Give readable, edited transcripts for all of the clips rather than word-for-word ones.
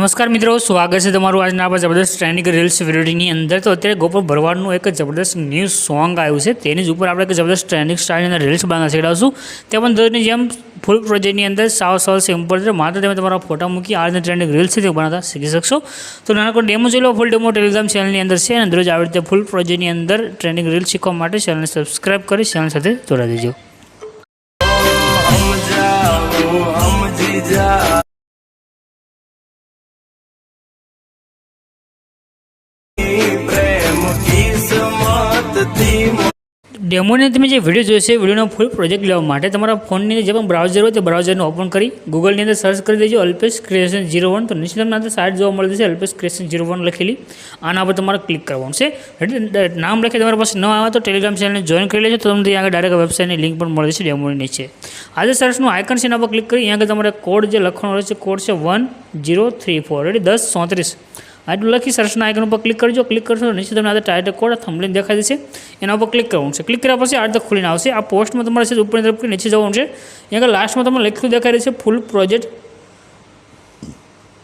नमस्कार मित्रों, स्वागत है तमारू आज आप जबरदस्त ट्रेंडिंग रील्स विडियोनी अंदर। तो अत्यारे गोपाल भरवाडनुं एक जबरदस्त न्यू सॉन्ग आव्युं छे, तेनी ज उपर आपणे जबरदस्त ट्रेंडिंग स्टाइल रील्स बनावता शीखवाडीशुं। ते पण दररोजनी जेम फूल प्रोजेक्टनी अंदर साव सरल सिम्पल छे, मात्र तमे तमारा फोटा मूकी आ रीते ट्रेंडिंग रील्स छे ते बनावता शीखी शकशो। तो नानो डेमो जोई लो, फूल डेमो टेलिग्राम चेनलनी अंदर छे अने दररोज આવી રીતે फूल प्रोजेक्टनी अंदर ट्रेंडिंग रील्स शीखवा माटे चेनलने सब्सक्राइब करी चेनल साथे जोડાई देजो। डेमोने तमे जे विडियो जोईशे, विडियोनो फूल प्रोजेक्ट लेवा माटे तमारा फोननी जे पण ब्राउजर होय ते ब्राउजरने ओपन करी गूगलनी अंदर सर्च करी देजो अल्पेश क्रिएशन 01। तो नीचे तमने आ साइट जोवा मळी जशे अल्पेश क्रिएशन 01 लखेली, आना पर तमारे क्लिक करवानुं छे। नाम लखी तमारा पासे न आवे तो टेलिग्राम चेनलने जॉइन करी लेजो, तो तमने आगे डायरेक्ट वेबसाइटनी लिंक पण मळी जशे डेमोनी नीचे। आज सर्चनुं आइकन छे एना पर क्लिक करी अहींया आगे तमारे कोड जे लखવાનો रहेशे, कोड छे 1034 रेडी 1034 आटलू लखी सर्चना आइकन पर क्लिक करजो। क्लिक करशो तो नीचे तमने आ टाइटल कोड थंबनेल देखाई देशे, एना पर क्लिक करवानुं छे। क्लिक कर्या पछी आ रीते खुलीने आवशे। आ पोस्ट में तमारे छे ऊपर तरफ नीचे जवानुं छे, अहींया लास्ट में तमने लखेલું देखाई रह्યું છે फूल प्रोजेक्ट,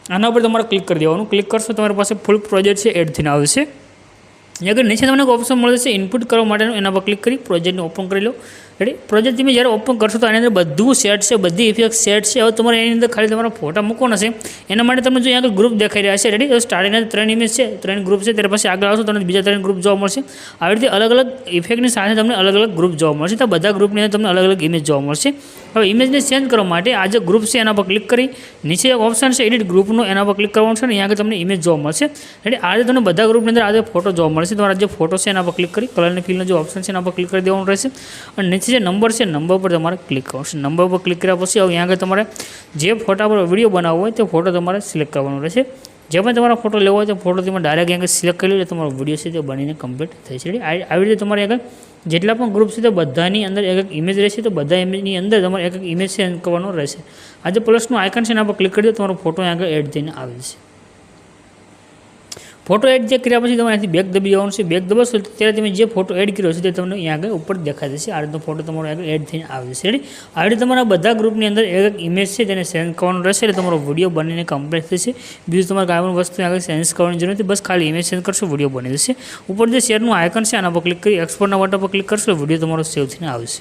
आना पर तमारे क्लिक कर देवानुं। क्लिक करशो तमारी पासे फूल प्रोजेक्ट छे एड थईने आवशे। अगर नीचे तमने ऑप्शन मळे छे इनपुट करवा माटेनुं, एना पर क्लिक करी प्रोजेक्टने ओपन करी लो। रेडी प्रोजेक्ट तमे ज्यारे ओपन करशो तो आनी अंदर बधुं सेट छे, बधी इफेक्ट सेट छे। हवे तमारे एनी अंदर खाली तमारा फोटा मूकवाना छे। एना माटे तमने जो अहींया ग्रुप देखाई रह्या छे, रेडी तो स्टार्टिंग 3 इमेज छे, 3 ग्रुप छे, त्यार पछी आगळ आवशो तो बीजा 3 ग्रुप जोवा मळशे। આવી રીતે अलग अलग इफेक्टनी साथे तमने अलग अलग ग्रुप जोवा मळशे। तो बधा ग्रुपनी अंदर तमने अलग अलग इमेज जोवा मळशे। हवे इमेजने चेन्ज करवा माटे आ जे ग्रुप छे एना पर क्लिक करी नीचे एक ऑप्शन छे एडिट ग्रुपनो, एना पर क्लिक करवानुं छे ने अहींया आगे तमने इमेज जोवा मळशे। रेडी आ रीते तमने बधा ग्रुपनी अंदर आ जे फोटो जोवा मळशे। तमारा जे फोटो छे एना पर क्लिक करी कलर ने फीलनो जो ऑप्शन छे एना पर क्लिक कर देवानुं रहेशे अने नीचे जे नंबर छे नंबर पर तमारे क्लिक करवानुं। नंबर पर क्लिक कर्या पछी अहींया आगे तमारे जे फोटा पर विडियो बनावવો હોય તે फोटो तमारे सिलेक्ट करवानो रहेशे। जे पण तमारा फोटो लेवो होय तो फोटो तमे डायरेक्ट अहींया सिलेक्ट करी लो, तमारो विडियो छे ते बनीने कम्प्लीट थई जशे। આવી રીતે તમારે આગળ જેટલા પણ ગ્રુપ છે તે બધાની અંદર એક એક ઇમેજ રહેશે, તો બધા ઇમેજની અંદર તમારે એક એક ઇમેજ સેન્ડ કરવાનો રહેશે। આ જે પ્લસનું આઇકન છે એના પર ક્લિક કરી દો, તમારો ફોટો આગળ એડ થઈને આવી જશે। फोटो एड जे कर्या पछी तमारे बेक दबी जवानुं छे। बेक दबाशो त्यारे तमे जे फोटो एड कर्यो छे ते तमने अहींया आगे उपर देखाई देशे। आ रीतनो फोटो तमारो आगे एड थईने आवी जशे। रेडी आ रीते तमारा बधा ग्रुपनी अंदर एक एक इमेज छे तेने सेन्ड करवानुं रहेशे, એટલે તમારો વિડિયો બનીને કમ્પ્લીટ થશે। બીજું તમારે કાંઈ પણ વસ્તુ આગળ સેન્ડ કરવાની જરૂર નથી, બસ ખાલી ઇમેજ સેન્ડ કરશો વિડિયો બની જશે। ઉપર જે શેરનું આઇકન છે આના પર ક્લિક કરી એક્સપોર્ટના બટન પર ક્લિક કરશો, વિડિયો તમારો સેવ થઈને આવશે।